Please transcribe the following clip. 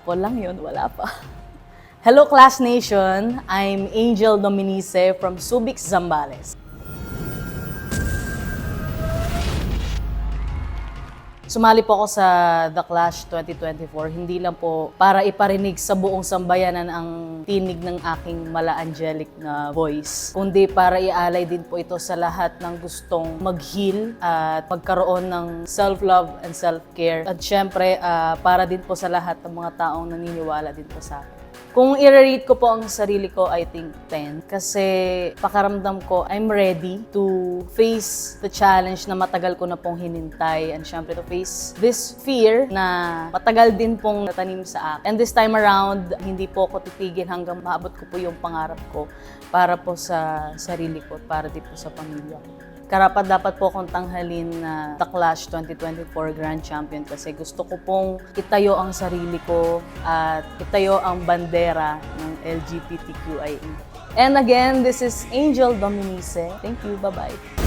Sample lang yun, wala pa. Hello Class Nation! I'm Angel Dominice from Subic, Zambales. Sumali po ako sa The Clash 2024, hindi lang po para iparinig sa buong sambayanan ang tinig ng aking mala-angelic na voice, kundi para ialay din po ito sa lahat ng gustong mag-heal at magkaroon ng self-love and self-care. At syempre, para din po sa lahat ng mga taong naniniwala din po sa akin. Kung i-rate ko po ang sarili ko, I think 10. Kasi pakaramdam ko, I'm ready to face the challenge na matagal ko na pong hinintay. And syempre to face this fear na matagal din pong natanim sa akin. And this time around, hindi po ako titigil hanggang maabot ko po yung pangarap ko para po sa sarili ko, para din po sa pamilya ko. Karapat dapat po akong tanghalin na The Clash 2024 Grand Champion kasi gusto ko pong itayo ang sarili ko at itayo ang bandera ng LGBTQIA. And again, this is Angel Dominice. Thank you. Bye-bye.